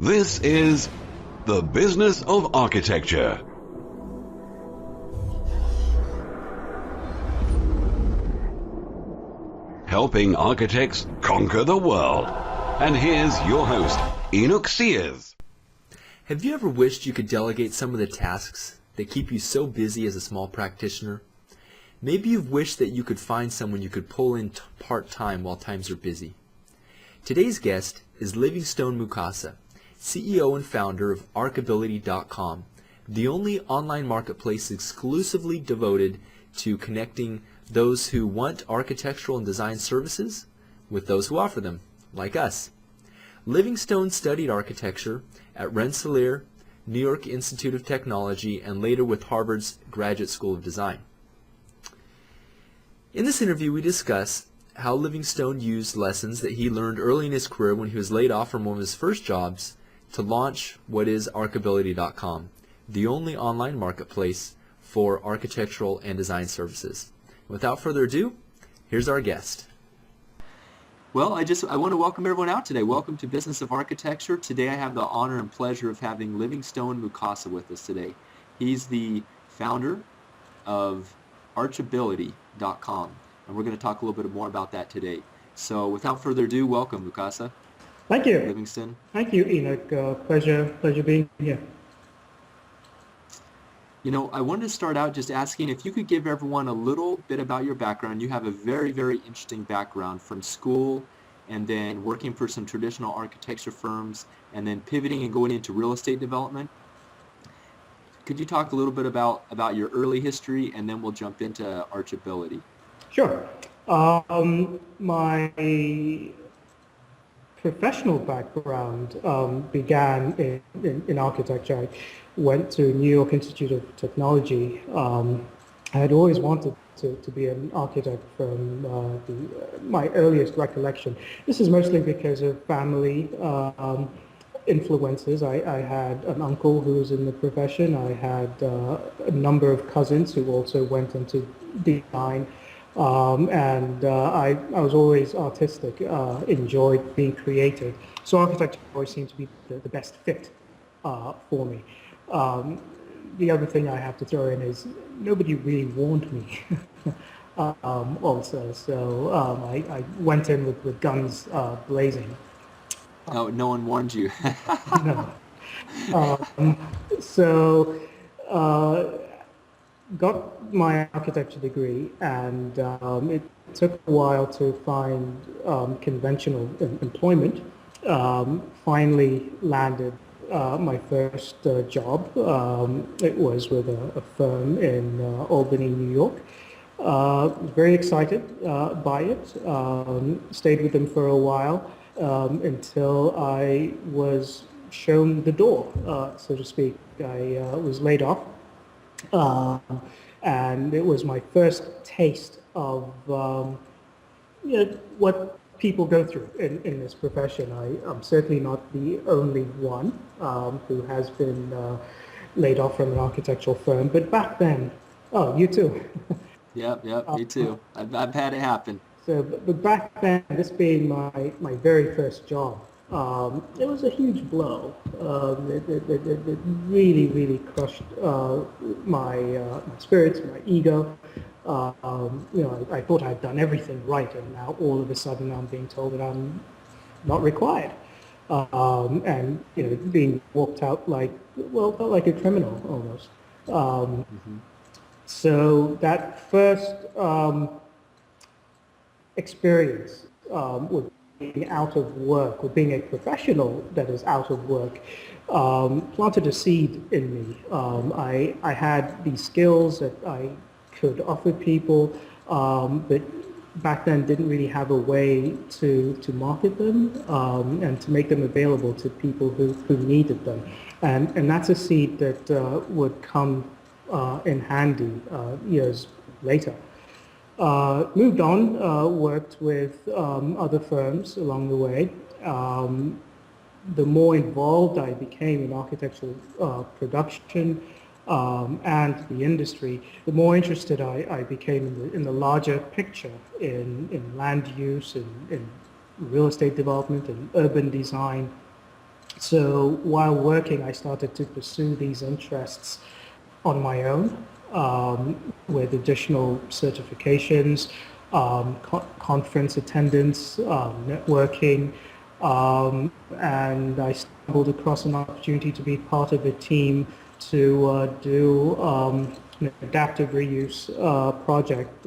This is The Business of Architecture. Helping architects conquer the world. And here's your host, Enoch Sears. Have you ever wished you could delegate some of the tasks that keep you so busy as a small practitioner? Maybe you've wished that you could find someone you could pull in part-time while times are busy. Today's guest is Livingstone Mukasa, CEO and founder of Archability.com, the only online marketplace exclusively devoted to connecting those who want architectural and design services with those who offer them, like us. Livingstone studied architecture at Rensselaer, New York Institute of Technology, and later with Harvard's Graduate School of Design. In this interview, we discuss how Livingstone used lessons that he learned early in his career when he was laid off from one of his first jobs to launch what is Archability.com, the only online marketplace for architectural and design services. Without further ado, here's our guest. Well, I want to welcome everyone out today. Welcome to Business of Architecture. Today I have the honor and pleasure of having Livingstone Mukasa with us today. He's the founder of Archability.com, and we're going to talk a little bit more about that today. So without further ado, welcome, Mukasa. Thank you. Livingston. Thank you, Enoch. Pleasure being here. You know, I wanted to start out just asking if you could give everyone a little bit about your background. You have a very, very interesting background from school and then working for some traditional architecture firms and then pivoting and going into real estate development. Could you talk a little bit about your early history, and then we'll jump into Archability? Sure. My professional background began in architecture. I went to New York Institute of Technology. I had always wanted to be an architect from my earliest recollection. This is mostly because of family influences. I had an uncle who was in the profession. I had a number of cousins who also went into design. I was always artistic, enjoyed being creative. So architecture always seemed to be the best fit for me. The other thing I have to throw in is nobody really warned me also. So I went in with guns blazing. Oh, no one warned you. No. Got my architecture degree, and it took a while to find conventional employment. Finally landed my first job. It was with a firm in Albany, New York. Was very excited by it. Stayed with them for a while until I was shown the door, so to speak. I was laid off. And it was my first taste of what people go through in this profession. I'm certainly not the only one who has been laid off from an architectural firm, but back then, oh, you too. Yep, me too. I've had it happen. So, but back then, this being my very first job, it was a huge blow. It really, really crushed my spirits, my ego. I thought I'd done everything right, and now all of a sudden I'm being told that I'm not required, and being walked out felt like a criminal almost. So that first experience with being out of work, or being a professional that is out of work, planted a seed in me. I had these skills that I could offer people, but back then didn't really have a way to market them and to make them available to people who needed them. And that's a seed that would come in handy years later. Moved on, worked with other firms along the way. The more involved I became in architectural production and the industry, the more interested I became in the larger picture, in land use, in real estate development, and urban design. So while working, I started to pursue these interests on my own with additional certifications, conference attendance, networking, and I stumbled across an opportunity to be part of a team to do an adaptive reuse project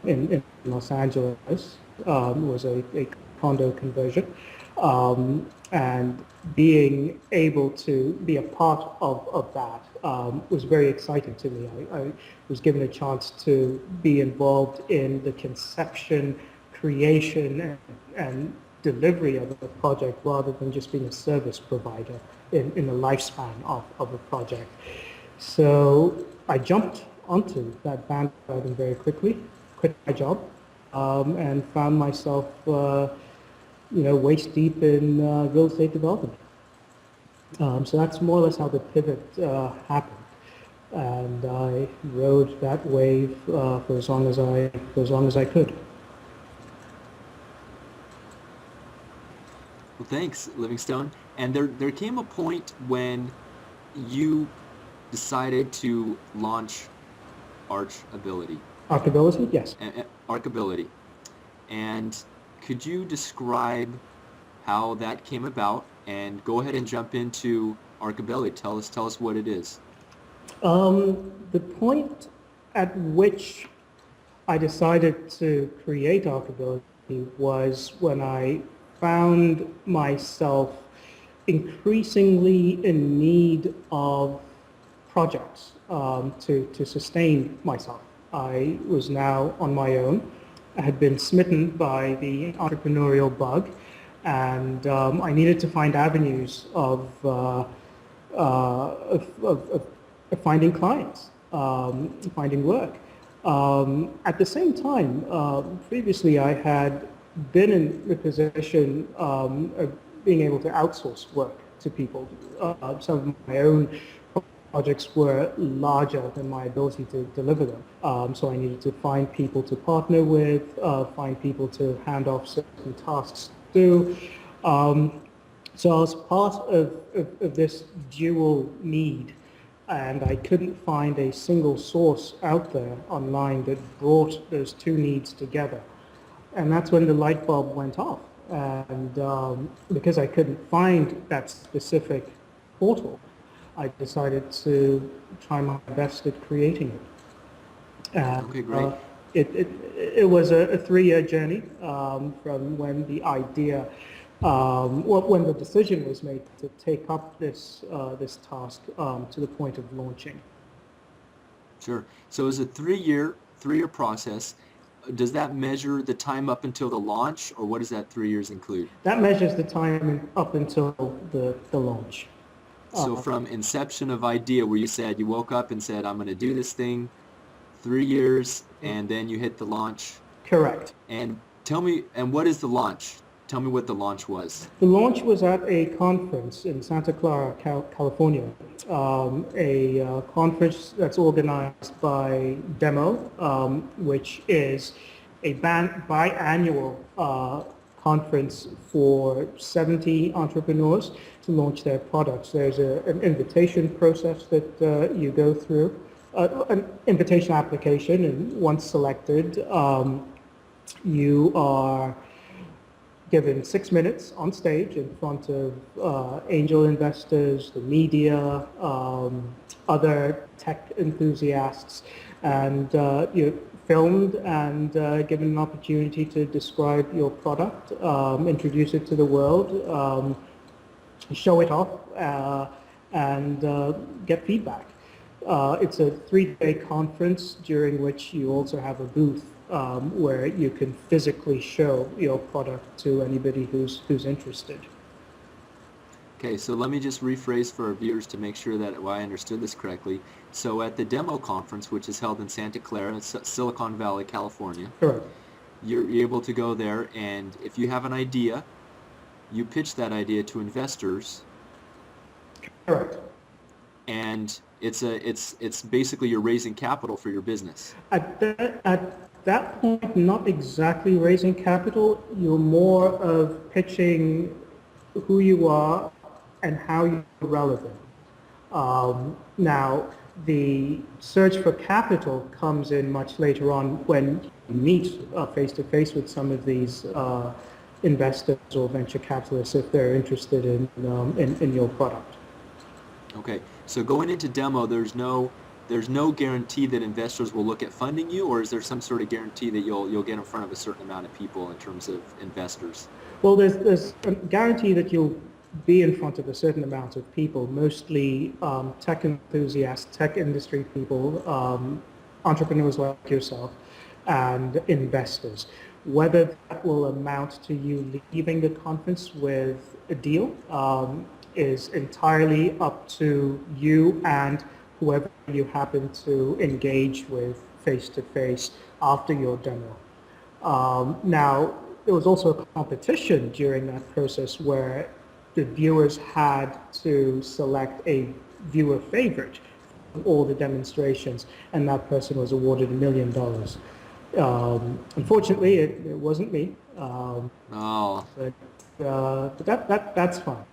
in Los Angeles. It was a condo conversion. And being able to be a part of that was very exciting to me. I was given a chance to be involved in the conception, creation, and delivery of a project rather than just being a service provider in the lifespan of a project. So I jumped onto that bandwagon very quickly, quit my job, and found myself waist deep in real estate development. So that's more or less how the pivot happened, and I rode that wave for as long as I could. Well, thanks, Livingstone. And there came a point when you decided to launch Archability. Archability, yes. Archability. And could you describe how that came about? And go ahead and jump into Archability. Tell us what it is. The point at which I decided to create Archability was when I found myself increasingly in need of projects to sustain myself. I was now on my own. I had been smitten by the entrepreneurial bug, and I needed to find avenues of finding clients, finding work. At the same time, previously I had been in the position of being able to outsource work to people. Some of my own projects were larger than my ability to deliver them. So I needed to find people to partner with, find people to hand off certain tasks to. So I was part of this dual need, and I couldn't find a single source out there online that brought those two needs together. And that's when the light bulb went off. And because I couldn't find that specific portal, I decided to try my best at creating it. And, okay, great. It was a 3-year journey from when the idea, when the decision was made to take up this task to the point of launching. Sure. So it was a 3-year process. Does that measure the time up until the launch, or what does that 3 years include? That measures the time up until the launch. So from inception of idea, where you said you woke up and said, I'm going to do this thing, 3 years, and then you hit the launch. Correct. And tell me, and what is the launch? Tell me what the launch was. The launch was at a conference in Santa Clara, California, a conference that's organized by Demo, which is a biannual conference for 70 entrepreneurs to launch their products. There's an invitation process that you go through, an invitation application, and once selected, you are given 6 minutes on stage in front of angel investors, the media, other tech enthusiasts, and you're filmed and given an opportunity to describe your product, introduce it to the world, show it off, and get feedback. It's a 3-day conference during which you also have a booth where you can physically show your product to anybody who's interested. Okay, so let me just rephrase for our viewers to make sure that I understood this correctly. So at the demo conference, which is held in Santa Clara, Silicon Valley, California, Correct. You're able to go there, and if you have an idea, you pitch that idea to investors. Correct. And it's basically you're raising capital for your business. At that point, not exactly raising capital. You're more of pitching who you are, and how you're relevant. Now, the search for capital comes in much later on when you meet face-to-face with some of these investors or venture capitalists if they're interested in your product. Okay, so going into demo, there's no guarantee that investors will look at funding you, or is there some sort of guarantee that you'll get in front of a certain amount of people in terms of investors? Well, there's a guarantee that you'll be in front of a certain amount of people, mostly tech enthusiasts, tech industry people, entrepreneurs like yourself, and investors. Whether that will amount to you leaving the conference with a deal is entirely up to you and whoever you happen to engage with face-to-face after your demo. Now, there was also a competition during that process where the viewers had to select a viewer favorite from all the demonstrations, and that person was awarded $1 million. Unfortunately, it wasn't me. But that's fine.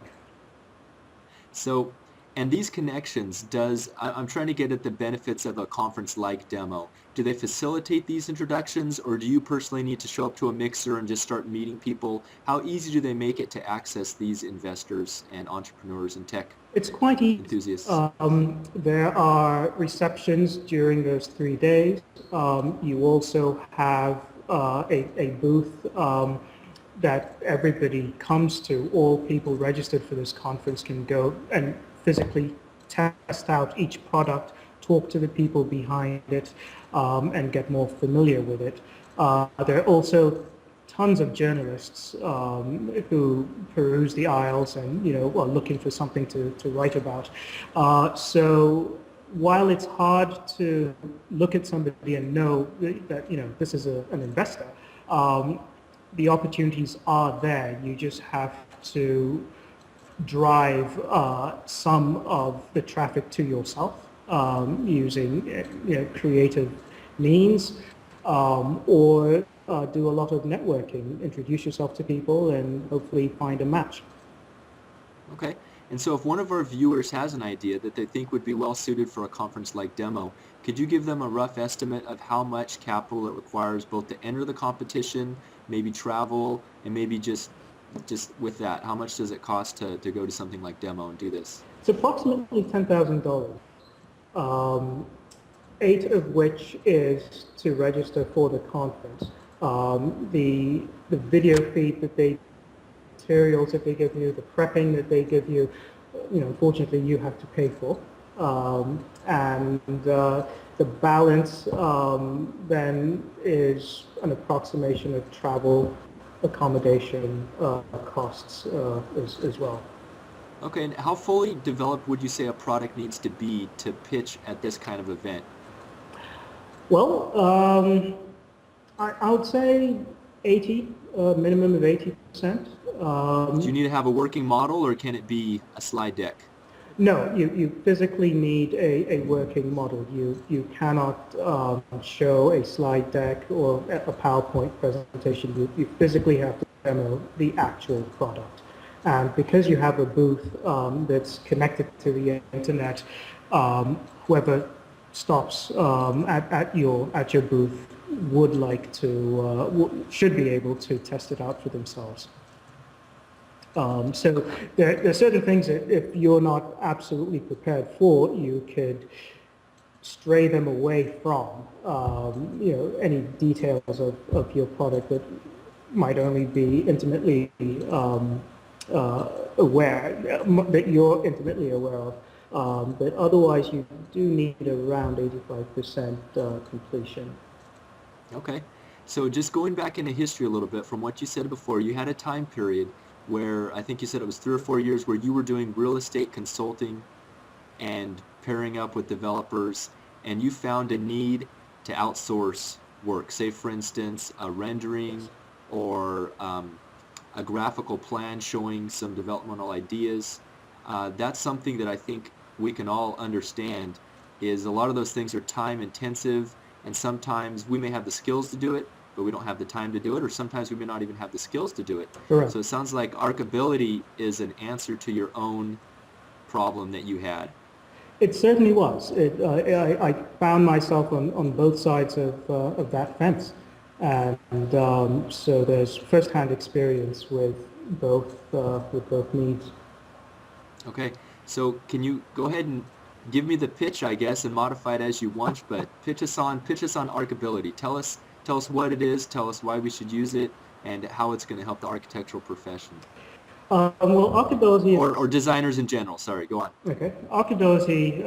So, and these connections, I'm trying to get at the benefits of a conference like demo. Do they facilitate these introductions, or do you personally need to show up to a mixer and just start meeting people? How easy do they make it to access these investors and entrepreneurs and tech It's quite easy. enthusiasts? There are receptions during those 3 days. You also have a booth that everybody comes to. All people registered for this conference can go and physically test out each product, talk to the people behind it, and get more familiar with it. There are also tons of journalists who peruse the aisles and are looking for something to write about. So while it's hard to look at somebody and know that this is an investor, the opportunities are there. You just have to drive some of the traffic to yourself using creative means, or do a lot of networking, introduce yourself to people, and hopefully find a match. Okay. And so if one of our viewers has an idea that they think would be well suited for a conference like demo, could you give them a rough estimate of how much capital it requires both to enter the competition, maybe travel, and maybe just with that, how much does it cost to go to something like demo and do this? It's approximately $10,000, 8 of which is to register for the conference. The video feed that they, materials that they give you, the prepping that they give you, unfortunately you have to pay for. And the balance then is an approximation of travel, accommodation costs as well. Okay, and how fully developed would you say a product needs to be to pitch at this kind of event? Well, I would say 80, minimum of 80%. Do you need to have a working model, or can it be a slide deck? No, you physically need a working model. You cannot show a slide deck or a PowerPoint presentation. You physically have to demo the actual product. And because you have a booth that's connected to the internet, whoever stops at your booth would like to, should be able to test it out for themselves. So there are certain things that if you're not absolutely prepared for, you could stray them away from, any details of your product that might only be intimately aware, that you're intimately aware of. But otherwise, you do need around 85% completion. Okay. So just going back into history a little bit, from what you said before, you had a time period where I think you said it was 3 or 4 years where you were doing real estate consulting and pairing up with developers, and you found a need to outsource work. Say, for instance, a rendering or a graphical plan showing some developmental ideas. That's something that I think we can all understand, is a lot of those things are time intensive, and sometimes we may have the skills to do it, but we don't have the time to do it, or sometimes we may not even have the skills to do it. Correct. So it sounds like Archability is an answer to your own problem that you had. It certainly was. I found myself on both sides of that fence. And so there's first-hand experience with both needs. Okay, so can you go ahead and give me the pitch, I guess, and modify it as you want, but pitch us on Archability. Tell us what it is, tell us why we should use it, and how it's going to help the architectural profession. Well, Archability... Or designers in general, sorry, go on. Okay. Archability,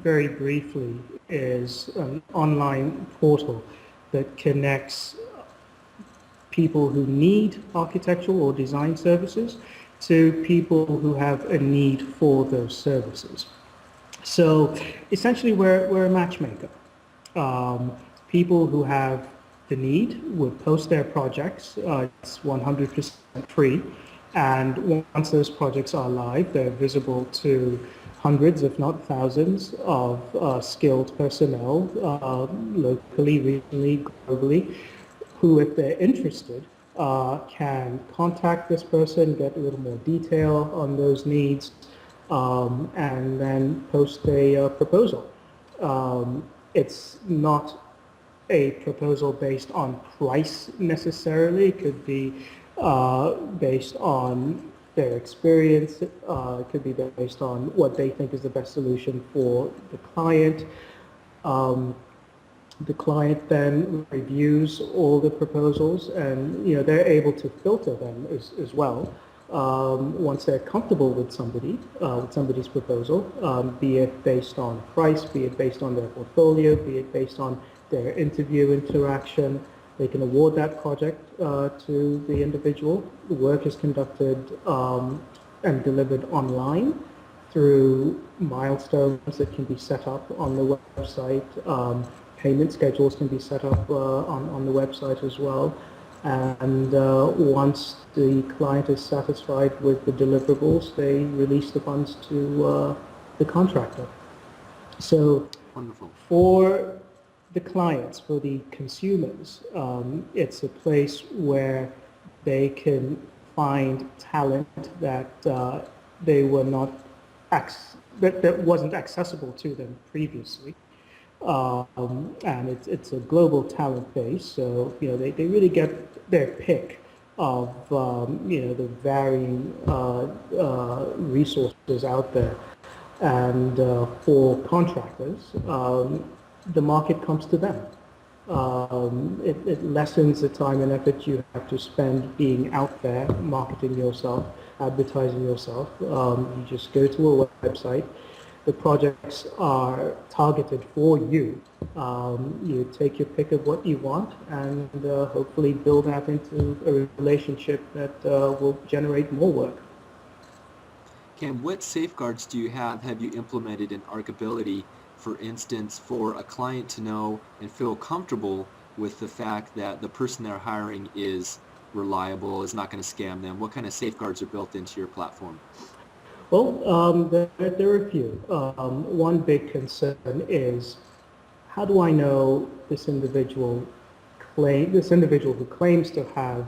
very briefly, is an online portal that connects people who need architectural or design services to people who have a need for those services. So essentially we're a matchmaker. People who have the need would post their projects. It's 100% free. And once those projects are live, they're visible to hundreds, if not thousands, of skilled personnel, locally, regionally, globally, who, if they're interested, can contact this person, get a little more detail on those needs, and then post a proposal. It's not a proposal based on price necessarily. It could be based on their experience. It could be based on what they think is the best solution for the client. The client then reviews all the proposals, and they're able to filter them as well. Once they're comfortable with somebody's proposal, be it based on price, be it based on their portfolio, be it based on their interview interaction, they can award that project to the individual. The work is conducted and delivered online through milestones that can be set up on the website. Payment schedules can be set up on the website as well. And once the client is satisfied with the deliverables, they release the funds to the contractor. So wonderful. For the clients, for the consumers, it's a place where they can find talent that they were not that wasn't accessible to them previously. And it's a global talent base, so they really get their pick of the varying resources out there. And for contractors, the market comes to them. It lessens the time and effort you have to spend being out there, marketing yourself, advertising yourself. You just go to a website. The projects are targeted for you. You take your pick of what you want and hopefully build that into a relationship that will generate more work. Ken, what safeguards have you implemented in Archability, for instance, for a client to know and feel comfortable with the fact that the person they're hiring is reliable, is not going to scam them? What kind of safeguards are built into your platform? Well, there are a few. One big concern is, how do I know this individual who claims to have,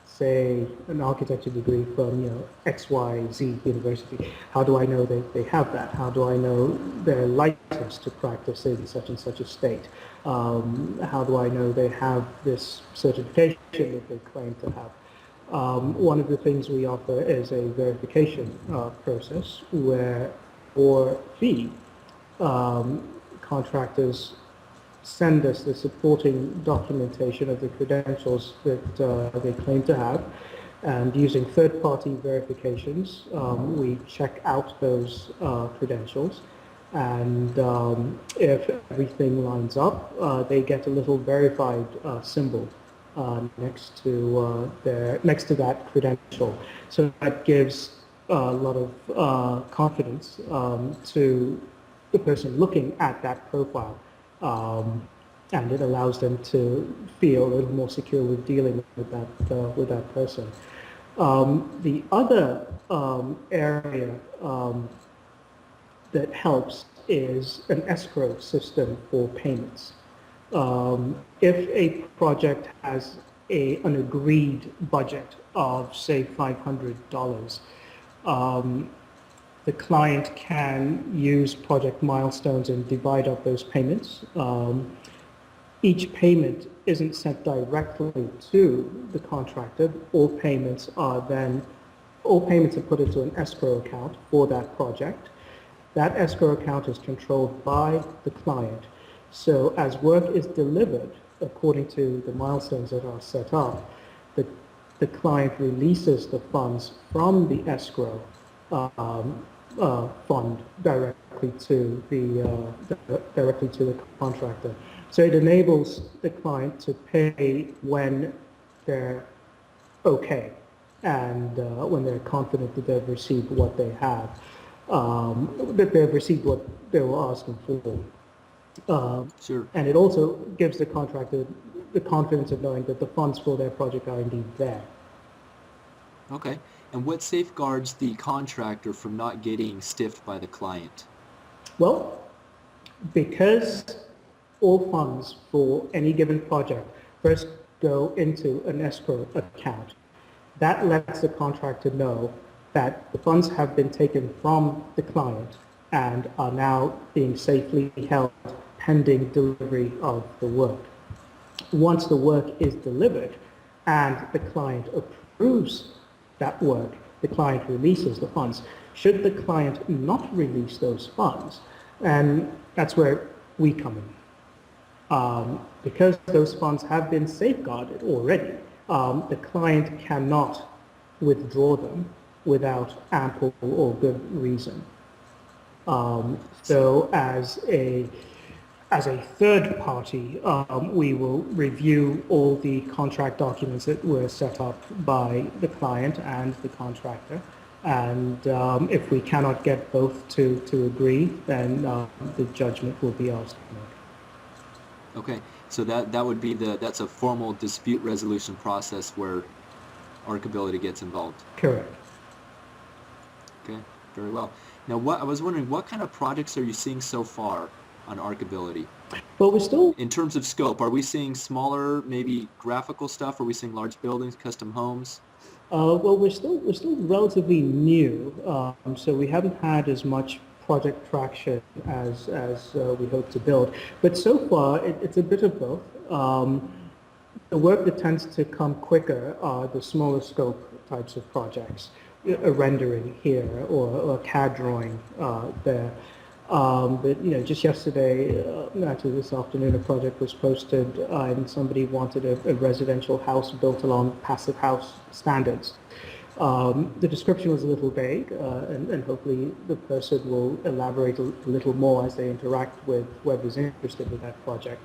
say, an architecture degree from XYZ University? How do I know they have that? How do I know they're licensed to practice in such and such a state? How do I know they have this certification that they claim to have? One of the things we offer is a verification process where, for fee, contractors send us the supporting documentation of the credentials that they claim to have, and using third-party verifications, we check out those credentials, and if everything lines up, they get a little verified symbol next to that credential. So that gives a lot of confidence to the person looking at that profile, and it allows them to feel a little more secure with dealing with that person. The other area that helps is an escrow system for payments. If a project has an agreed budget of, say, $500, the client can use project milestones and divide up those payments. Each payment isn't sent directly to the contractor. All payments are put into an escrow account for that project. That escrow account is controlled by the client. So as work is delivered, according to the milestones that are set up, the client releases the funds from the escrow fund directly to the contractor. So it enables the client to pay when they're okay and when they're confident that they've received what they have, that they've received what they were asking for. Sure. And it also gives the contractor the confidence of knowing that the funds for their project are indeed there. Okay. And what safeguards the contractor from not getting stiffed by the client? Well, because all funds for any given project first go into an escrow account, that lets the contractor know that the funds have been taken from the client and are now being safely held pending delivery of the work. Once the work is delivered and the client approves that work, the client releases the funds. Should the client not release those funds, and that's where we come in. Because those funds have been safeguarded already, the client cannot withdraw them without ample or good reason. So as a third party, we will review all the contract documents that were set up by the client and the contractor. And if we cannot get both to agree, then the judgment will be ours to make. Okay, so that would be that's a formal dispute resolution process where Archability gets involved. Correct. Okay, very well. Now, I was wondering, what kind of projects are you seeing so far on Archability? Well, we're still... In terms of scope, are we seeing smaller, maybe graphical stuff? Are we seeing large buildings, custom homes? Well, we're still relatively new, so we haven't had as much project traction as we hope to build. But so far, it's a bit of both. The work that tends to come quicker are the smaller scope types of projects, a rendering here or a CAD drawing there. But just yesterday, actually this afternoon, a project was posted and somebody wanted a residential house built along passive house standards. The description was a little vague, and hopefully the person will elaborate a little more as they interact with whoever's interested in that project.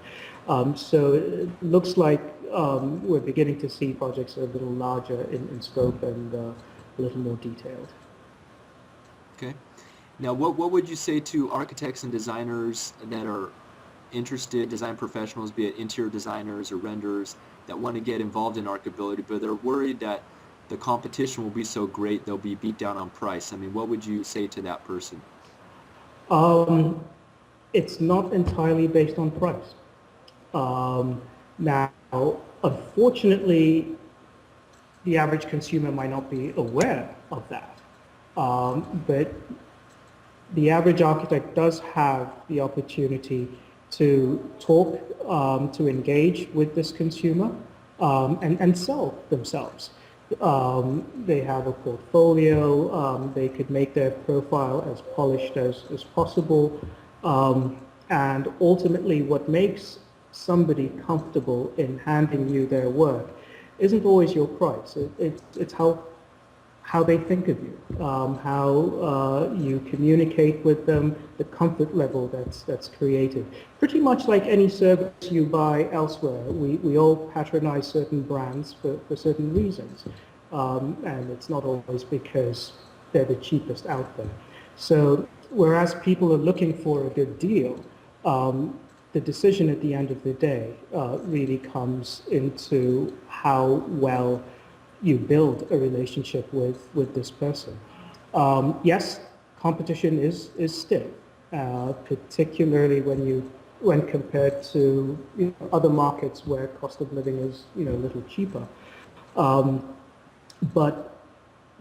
So it looks like we're beginning to see projects that are a little larger in scope and a little more detailed. Okay. Now, what would you say to architects and designers that are interested, design professionals, be it interior designers or renderers, that want to get involved in Archability, but they're worried that the competition will be so great they'll be beat down on price? I mean, what would you say to that person? It's not entirely based on price. Now, unfortunately, the average consumer might not be aware of that, but the average architect does have the opportunity to talk, to engage with this consumer, and sell themselves. They have a portfolio, they could make their profile as polished as possible, and ultimately what makes somebody comfortable in handing you their work isn't always your price. It's how they think of you, how you communicate with them, the comfort level that's created. Pretty much like any service you buy elsewhere, we all patronize certain brands for certain reasons, and it's not always because they're the cheapest out there. So whereas people are looking for a good deal, the decision at the end of the day really comes into how well you build a relationship with this person. Yes, competition is stiff, particularly when you when compared to other markets where cost of living is a little cheaper. But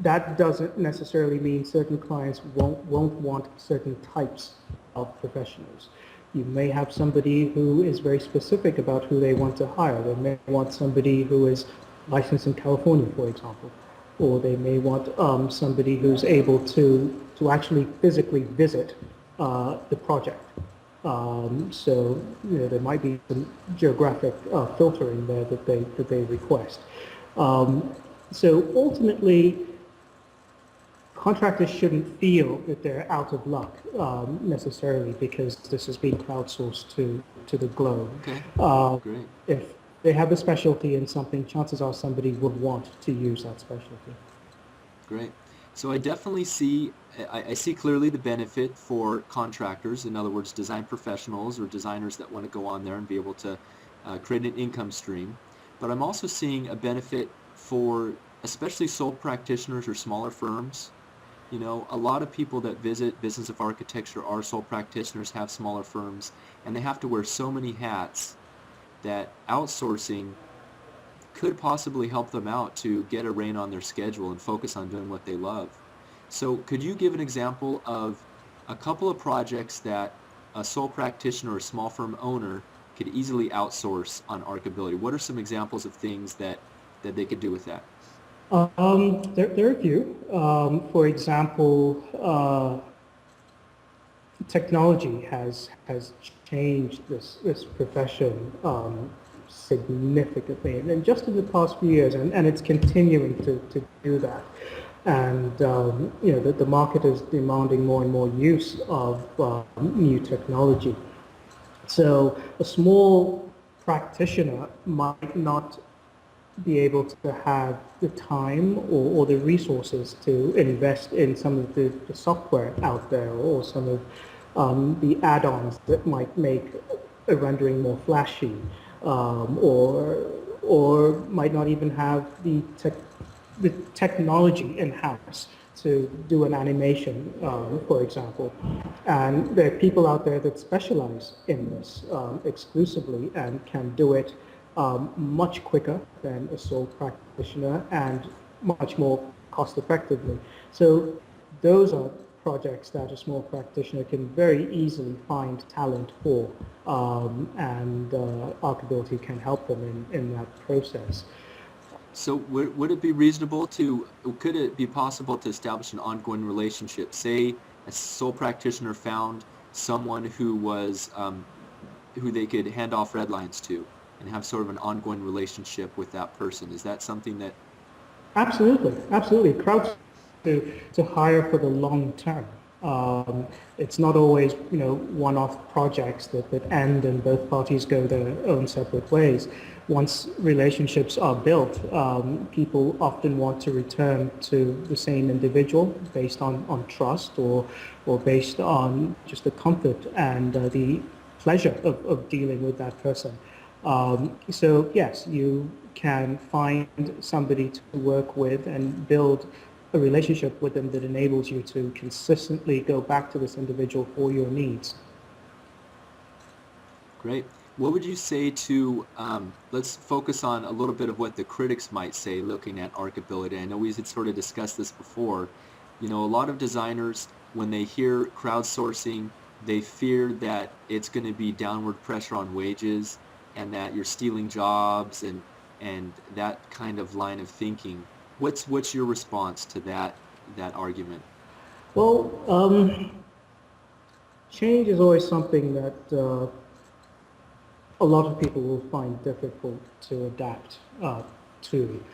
that doesn't necessarily mean certain clients won't want certain types of professionals. You may have somebody who is very specific about who they want to hire. They may want somebody who is licensed in California, for example, or they may want somebody who's able to actually physically visit the project. So there might be some geographic filtering there that they request. So ultimately, contractors shouldn't feel that they're out of luck necessarily because this has been crowdsourced to the globe. Okay. Great. If they have a specialty in something, chances are somebody would want to use that specialty. Great. So I definitely see, I see clearly the benefit for contractors, in other words, design professionals or designers that want to go on there and be able to create an income stream. But I'm also seeing a benefit for especially sole practitioners or smaller firms. You know, a lot of people that visit Business of Architecture are sole practitioners, have smaller firms, and they have to wear so many hats that outsourcing could possibly help them out to get a rein on their schedule and focus on doing what they love. So could you give an example of a couple of projects that a sole practitioner or small firm owner could easily outsource on Archability? What are some examples of things that they could do with that? There are a few. For example, technology has changed this profession significantly, and just in the past few years, and it's continuing to do that. And the market is demanding more and more use of new technology. So a small practitioner might not be able to have the time or the resources to invest in some of the software out there, or some of the add-ons that might make a rendering more flashy, or might not even have the technology in-house to do an animation, for example. And there are people out there that specialize in this exclusively and can do it much quicker than a sole practitioner and much more cost effectively. So those are projects that a small practitioner can very easily find talent for, and Archability can help them in that process. So would it be reasonable could it be possible to establish an ongoing relationship? Say a sole practitioner found someone who was, who they could hand off red lines to and have sort of an ongoing relationship with that person. Is that something that... Absolutely. Crowds to hire for the long term. It's not always, one-off projects that end and both parties go their own separate ways. Once relationships are built, people often want to return to the same individual based on trust or based on just the comfort and the pleasure of dealing with that person. So yes, you can find somebody to work with and build a relationship with them that enables you to consistently go back to this individual for your needs. Great. What would you say to, let's focus on a little bit of what the critics might say looking at Archability. I know we had sort of discussed this before. A lot of designers, when they hear crowdsourcing, they fear that it's going to be downward pressure on wages and that you're stealing jobs and that kind of line of thinking. What's your response to that argument? Well, change is always something that a lot of people will find difficult to adapt to.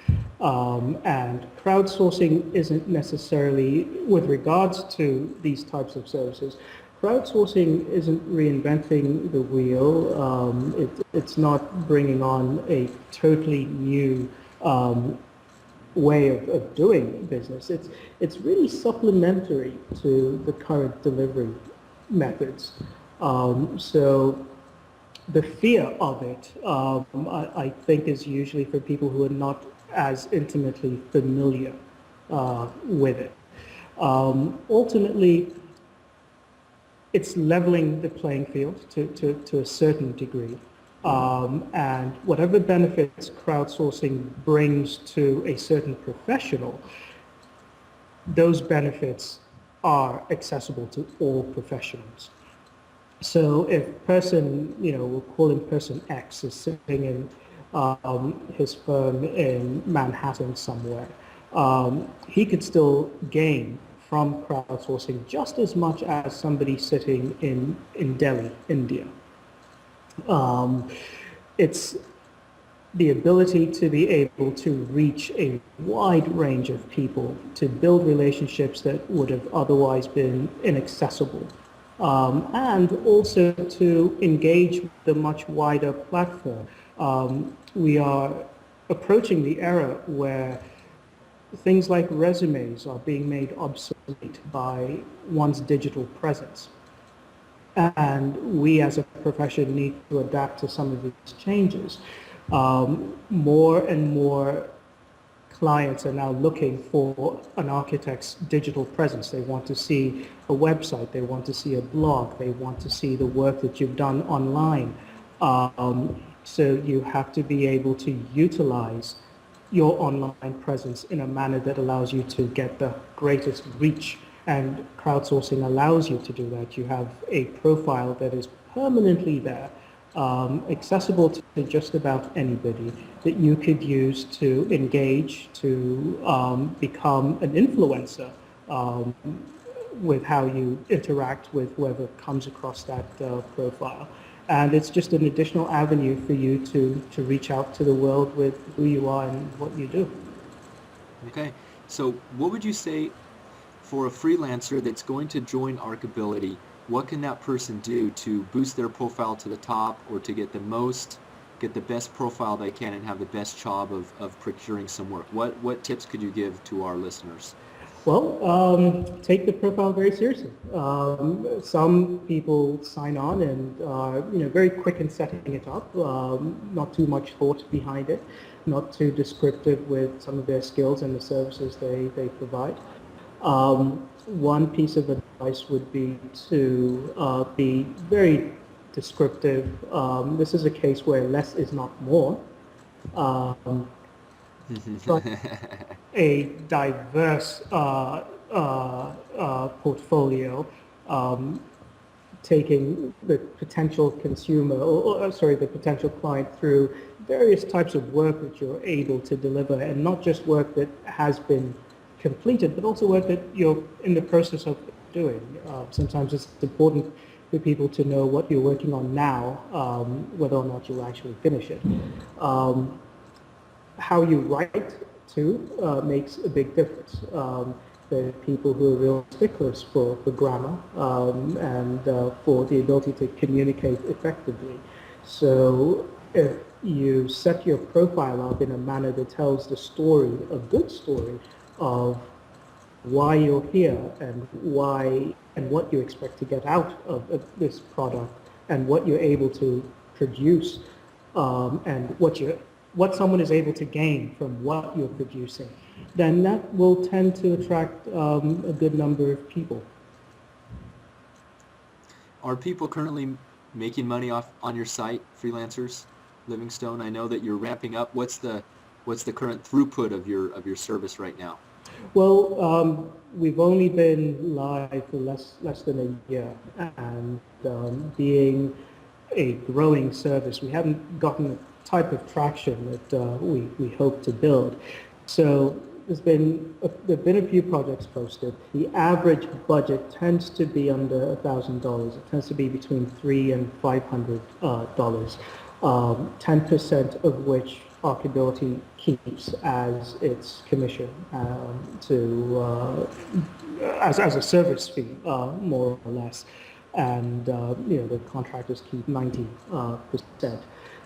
And crowdsourcing isn't necessarily, with regards to these types of services, crowdsourcing isn't reinventing the wheel. It's not bringing on a totally new way of doing business. It's really supplementary to the current delivery methods. So the fear of it, I think, is usually for people who are not as intimately familiar with it. Ultimately, it's leveling the playing field to a certain degree. And whatever benefits crowdsourcing brings to a certain professional, those benefits are accessible to all professionals. So if person, we'll call him person X, is sitting in his firm in Manhattan somewhere, he could still gain from crowdsourcing just as much as somebody sitting in Delhi, India. It's the ability to be able to reach a wide range of people, to build relationships that would have otherwise been inaccessible, and also to engage with a much wider platform. We are approaching the era where things like resumes are being made obsolete by one's digital presence. And we as a profession need to adapt to some of these changes. More and more clients are now looking for an architect's digital presence. They want to see a website, they want to see a blog, they want to see the work that you've done online. So you have to be able to utilize your online presence in a manner that allows you to get the greatest reach, and crowdsourcing allows you to do that. You have a profile that is permanently there, accessible to just about anybody, that you could use to engage, to become an influencer with how you interact with whoever comes across that profile. And it's just an additional avenue for you to reach out to the world with who you are and what you do. Okay, so what would you say for a freelancer that's going to join Archability? What can that person do to boost their profile to the top, or to get the best profile they can and have the best job of procuring some work? What tips could you give to our listeners? Well, take the profile very seriously. Some people sign on and are very quick in setting it up, not too much thought behind it, not too descriptive with some of their skills and the services they provide. One piece of advice would be to be very descriptive. This is a case where less is not more. But a diverse portfolio, taking the potential consumer, the potential client through various types of work that you're able to deliver, and not just work that has been completed, but also work that you're in the process of doing. Sometimes it's important for people to know what you're working on now, whether or not you'll actually finish it. How you write too makes a big difference. There are people who are real sticklers for grammar and for the ability to communicate effectively. So if you set your profile up in a manner that tells the story, a good story, of why you're here and why and what you expect to get out of this product, and what you're able to produce, and what someone is able to gain from what you're producing, then that will tend to attract a good number of people. Are people currently making money on your site, freelancers, Livingstone? I know that you're ramping up. What's the current throughput of your service right now? Well, we've only been live for less than a year, and being a growing service, we haven't gotten the type of traction that we hope to build. So there's been a few projects posted. The average budget tends to be under $1,000. It tends to be between $300 and $500. 10% of which Archability keeps as its commission as a service fee, more or less, and the contractors keep 90%.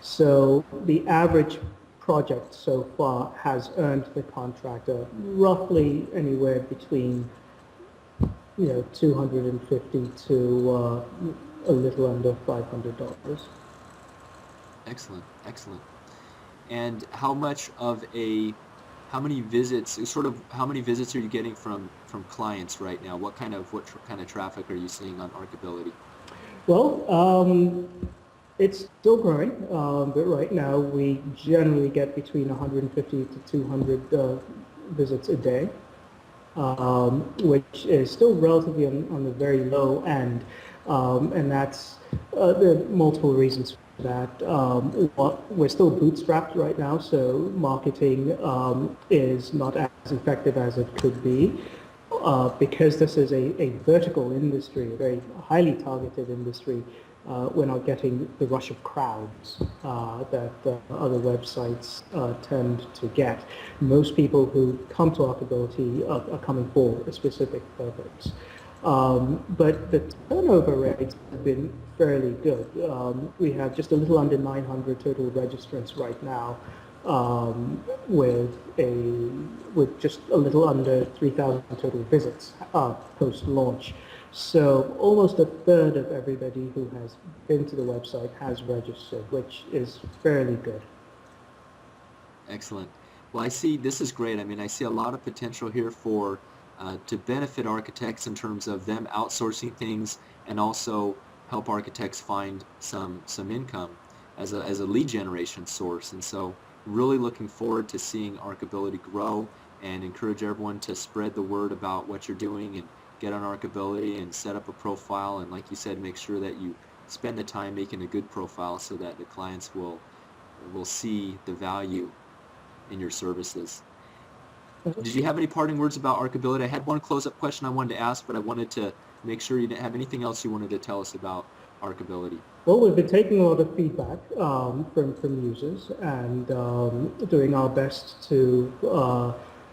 So the average project so far has earned the contractor roughly anywhere between $250 to a little under $500. Excellent. And how much of a how many visits, how many visits are you getting from clients right now? What kind of traffic are you seeing on Archability? Well, it's still growing, but right now we generally get between 150 to 200 visits a day, which is still relatively on the very low end, and that's there are multiple reasons for that. We're still bootstrapped right now, so marketing is not as effective as it could be. Because this is a vertical industry, a very highly targeted industry, we're not getting the rush of crowds that other websites tend to get. Most people who come to Archability are coming for a specific purpose. But the turnover rates have been fairly good. We have just a little under 900 total registrants right now, with just a little under 3,000 total visits post-launch. So almost a third of everybody who has been to the website has registered, which is fairly good. Excellent. Well, I see this is great. I mean, I see a lot of potential here for to benefit architects in terms of them outsourcing things and also help architects find some income as a lead generation source. And so really looking forward to seeing Archability grow and encourage everyone to spread the word about what you're doing and get on Archability and set up a profile, and like you said, make sure that you spend the time making a good profile so that the clients will see the value in your services. Did you have any parting words about Archability? I had one close-up question I wanted to ask, but I wanted to make sure you didn't have anything else you wanted to tell us about Archability. Well, we've been taking a lot of feedback from users and doing our best to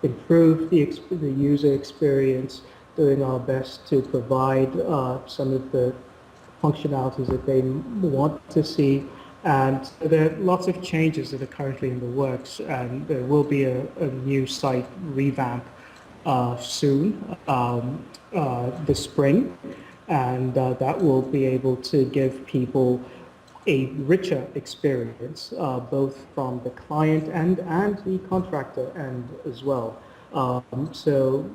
improve the user experience, doing our best to provide some of the functionalities that they want to see. And there are lots of changes that are currently in the works, and there will be a new site revamp soon, this spring, and that will be able to give people a richer experience, both from the client and the contractor end as well. So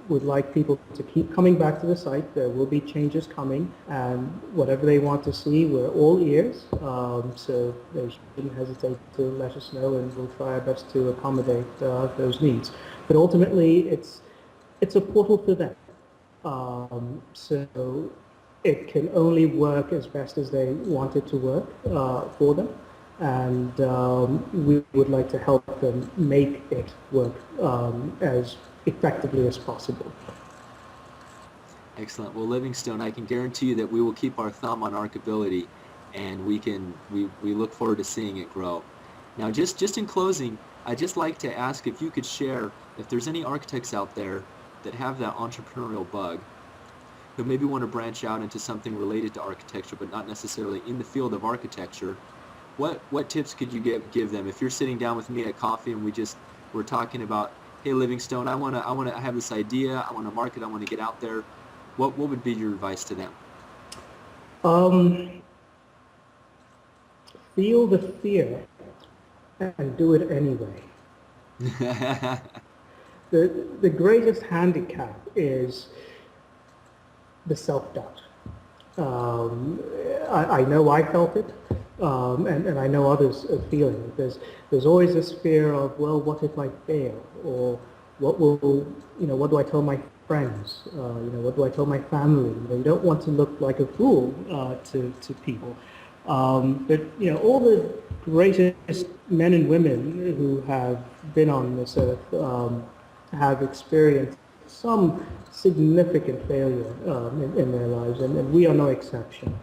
would like people to keep coming back to the site. There will be changes coming, and whatever they want to see, we're all ears. So they shouldn't hesitate to let us know, and we'll try our best to accommodate those needs. But ultimately, it's a portal for them. So it can only work as best as they want it to work for them, and we would like to help them make it work as effectively as possible. Excellent. Well, Livingstone, I can guarantee you that we will keep our thumb on Archability, and we look forward to seeing it grow. Now, just in closing, I'd just like to ask if you could share if there's any architects out there that have that entrepreneurial bug, who maybe want to branch out into something related to architecture, but not necessarily in the field of architecture. What tips could you give them if you're sitting down with me at coffee and we're talking about, hey, Livingstone, I have this idea, I want to market, I want to get out there. What would be your advice to them? Feel the fear and do it anyway. The greatest handicap is the self-doubt. I know I felt it, and I know others are feeling it. There's always this fear of, well, what if I fail? Or what do I tell my friends? What do I tell my family? You don't want to look like a fool to people. But all the greatest men and women who have been on this earth have experienced some significant failure in their lives, and we are no exception.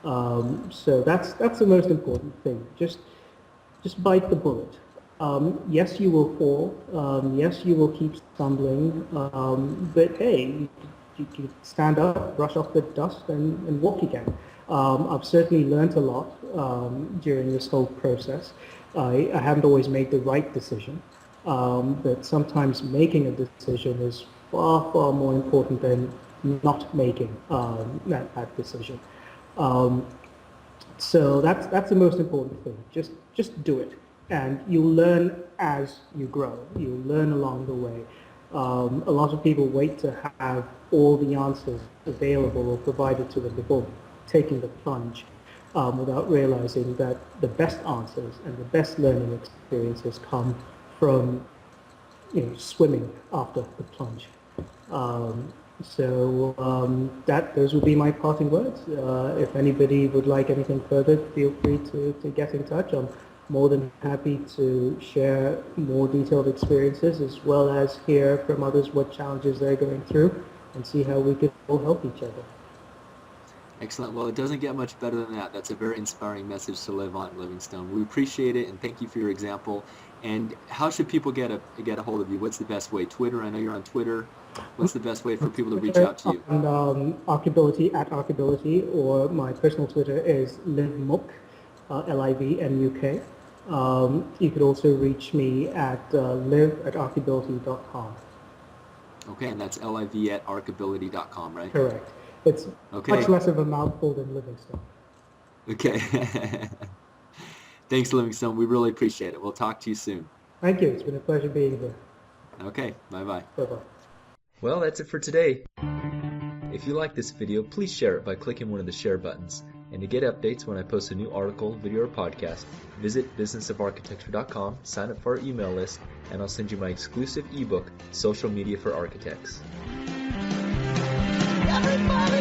So that's the most important thing. Just bite the bullet. Yes, you will fall. Yes, you will keep stumbling. But hey, you can stand up, brush off the dust, and walk again. I've certainly learned a lot during this whole process. I haven't always made the right decision, but sometimes making a decision is far, far more important than not making that decision. So that's the most important thing. Just do it. and you'll learn as you grow. You'll learn along the way. A lot of people wait to have all the answers available or provided to them before taking the plunge, without realizing that the best answers and the best learning experiences come from swimming after the plunge. Those would be my parting words. If anybody would like anything further, feel free to get in touch. I'm more than happy to share more detailed experiences as well as hear from others what challenges they're going through and see how we could all help each other. Excellent. Well, it doesn't get much better than that. That's a very inspiring message to live on, Livingstone. We appreciate it, and thank you for your example. And how should people get a hold of you? What's the best way? Twitter? I know you're on Twitter. What's the best way for people to reach out to you? On Archability, at Archability, or my personal Twitter is livmuk, Livmuk. You could also reach me at live@archability.com. Okay, and that's liv@archability.com, right? Correct. It's much less of a mouthful than Livingstone. Okay. Thanks, Livingstone. We really appreciate it. We'll talk to you soon. Thank you. It's been a pleasure being here. Okay. Bye-bye. Bye-bye. Well, that's it for today. If you like this video, please share it by clicking one of the share buttons. And to get updates when I post a new article, video, or podcast, visit businessofarchitecture.com, sign up for our email list, and I'll send you my exclusive ebook, Social Media for Architects. Everybody!